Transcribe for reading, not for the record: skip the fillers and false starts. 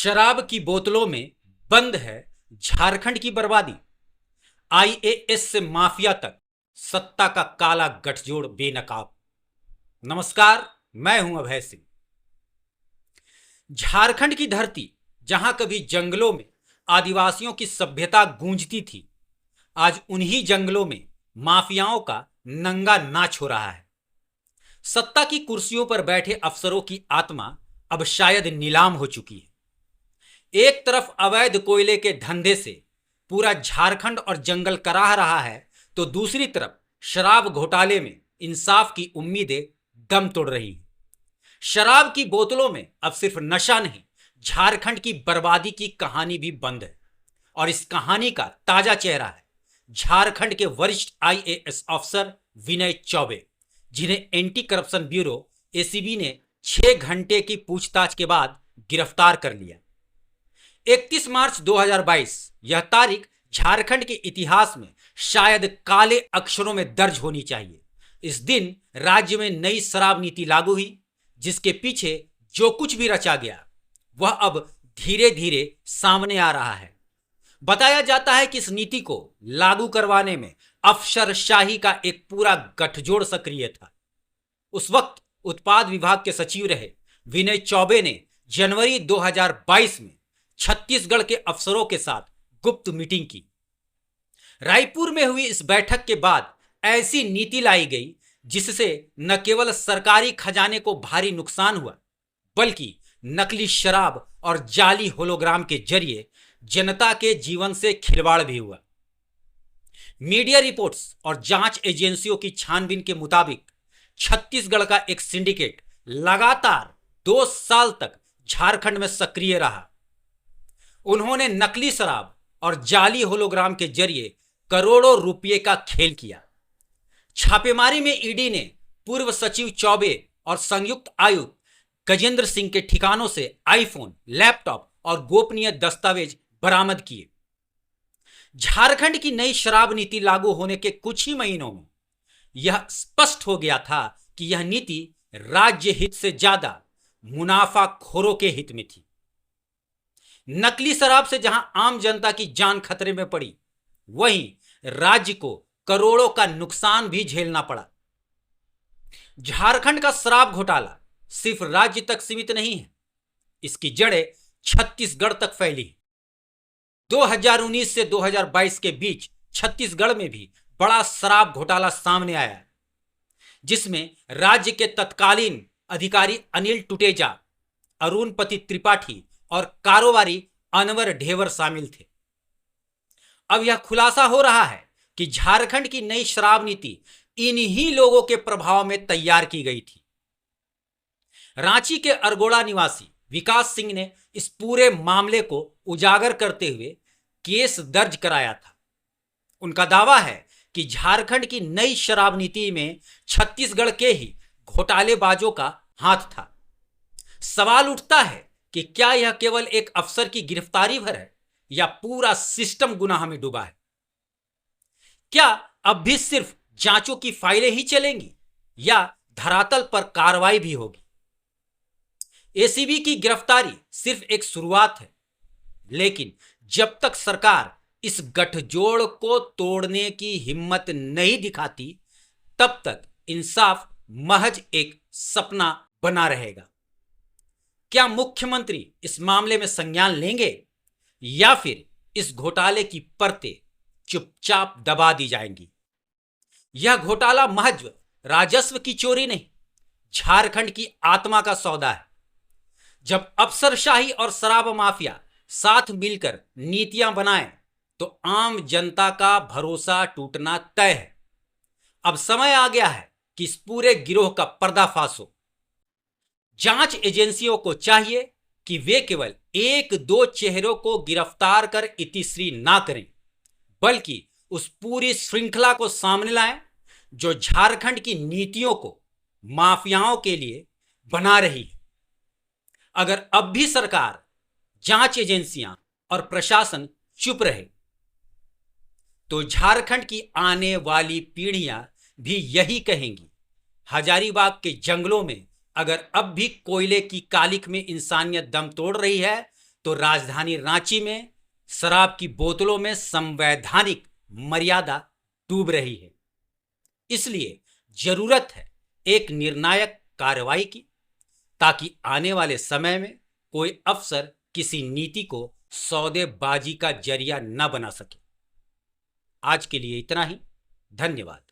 शराब की बोतलों में बंद है झारखंड की बर्बादी। आईएएस से माफिया तक सत्ता का काला गठजोड़ बेनकाब। नमस्कार, मैं हूं अभय सिंह। झारखंड की धरती, जहां कभी जंगलों में आदिवासियों की सभ्यता गूंजती थी, आज उन्हीं जंगलों में माफियाओं का नंगा नाच हो रहा है। सत्ता की कुर्सियों पर बैठे अफसरों की आत्मा अब शायद नीलाम हो चुकी है। एक तरफ अवैध कोयले के धंधे से पूरा झारखंड और जंगल कराह रहा है, तो दूसरी तरफ शराब घोटाले में इंसाफ की उम्मीदें दम तोड़ रही हैं। शराब की बोतलों में अब सिर्फ नशा नहीं, झारखंड की बर्बादी की कहानी भी बंद है। और इस कहानी का ताजा चेहरा है झारखंड के वरिष्ठ आईएएस अफसर विनय चौबे, जिन्हें एंटी करप्शन ब्यूरो एसीबी ने 6 घंटे की पूछताछ के बाद गिरफ्तार कर लिया। 31 मार्च 2022 यह तारीख झारखंड के इतिहास में शायद काले अक्षरों में दर्ज होनी चाहिए। इस दिन राज्य में नई शराब नीति लागू हुई, जिसके पीछे जो कुछ भी रचा गया वह अब धीरे धीरे सामने आ रहा है। बताया जाता है कि इस नीति को लागू करवाने में अफसरशाही का एक पूरा गठजोड़ सक्रिय था। उस वक्त उत्पाद विभाग के सचिव रहे विनय चौबे ने जनवरी 2022 में छत्तीसगढ़ के अफसरों के साथ गुप्त मीटिंग की। रायपुर में हुई इस बैठक के बाद ऐसी नीति लाई गई जिससे न केवल सरकारी खजाने को भारी नुकसान हुआ, बल्कि नकली शराब और जाली होलोग्राम के जरिए जनता के जीवन से खिलवाड़ भी हुआ। मीडिया रिपोर्ट्स और जांच एजेंसियों की छानबीन के मुताबिक छत्तीसगढ़ का एक सिंडिकेट लगातार 2 साल तक झारखंड में सक्रिय रहा। उन्होंने नकली शराब और जाली होलोग्राम के जरिए करोड़ों रुपये का खेल किया। छापेमारी में ईडी ने पूर्व सचिव चौबे और संयुक्त आयुक्त गजेंद्र सिंह के ठिकानों से आईफोन, लैपटॉप और गोपनीय दस्तावेज बरामद किए। झारखंड की नई शराब नीति लागू होने के कुछ ही महीनों में यह स्पष्ट हो गया था कि यह नीति राज्य हित से ज्यादा मुनाफाखोरों के हित में थी। नकली शराब से जहां आम जनता की जान खतरे में पड़ी, वहीं राज्य को करोड़ों का नुकसान भी झेलना पड़ा। झारखंड का शराब घोटाला सिर्फ राज्य तक सीमित नहीं है, इसकी जड़ें छत्तीसगढ़ तक फैली है। 2019 से 2022 के बीच छत्तीसगढ़ में भी बड़ा शराब घोटाला सामने आया है, जिसमें राज्य के तत्कालीन अधिकारी अनिल टुटेजा, अरुणपति त्रिपाठी और कारोबारी अनवर ढेवर शामिल थे। अब यह खुलासा हो रहा है कि झारखंड की नई शराब नीति इन्हीं लोगों के प्रभाव में तैयार की गई थी। रांची के अरगोड़ा निवासी विकास सिंह ने इस पूरे मामले को उजागर करते हुए केस दर्ज कराया था। उनका दावा है कि झारखंड की नई शराब नीति में छत्तीसगढ़ के ही घोटालेबाजों का हाथ था। सवाल उठता है कि क्या यह केवल एक अफसर की गिरफ्तारी भर है या पूरा सिस्टम गुनाह में डूबा है? क्या अब भी सिर्फ जांचों की फाइलें ही चलेंगी या धरातल पर कार्रवाई भी होगी? एसीबी की गिरफ्तारी सिर्फ एक शुरुआत है, लेकिन जब तक सरकार इस गठजोड़ को तोड़ने की हिम्मत नहीं दिखाती, तब तक इंसाफ महज एक सपना बना रहेगा। क्या मुख्यमंत्री इस मामले में संज्ञान लेंगे या फिर इस घोटाले की परतें चुपचाप दबा दी जाएंगी? यह घोटाला महज राजस्व की चोरी नहीं, झारखंड की आत्मा का सौदा है। जब अफसरशाही और शराब माफिया साथ मिलकर नीतियां बनाएं, तो आम जनता का भरोसा टूटना तय है। अब समय आ गया है कि इस पूरे गिरोह का पर्दाफाश हो। जांच एजेंसियों को चाहिए कि वे केवल 1-2 चेहरों को गिरफ्तार कर इतिश्री ना करें, बल्कि उस पूरी श्रृंखला को सामने लाएं जो झारखंड की नीतियों को माफियाओं के लिए बना रही है। अगर अब भी सरकार, जांच एजेंसियां और प्रशासन चुप रहे, तो झारखंड की आने वाली पीढ़ियां भी यही कहेंगी, हजारीबाग के जंगलों में अगर अब भी कोयले की कालिख में इंसानियत दम तोड़ रही है, तो राजधानी रांची में शराब की बोतलों में संवैधानिक मर्यादा डूब रही है। इसलिए जरूरत है एक निर्णायक कार्रवाई की, ताकि आने वाले समय में कोई अफसर किसी नीति को सौदेबाजी का जरिया न बना सके। आज के लिए इतना ही। धन्यवाद।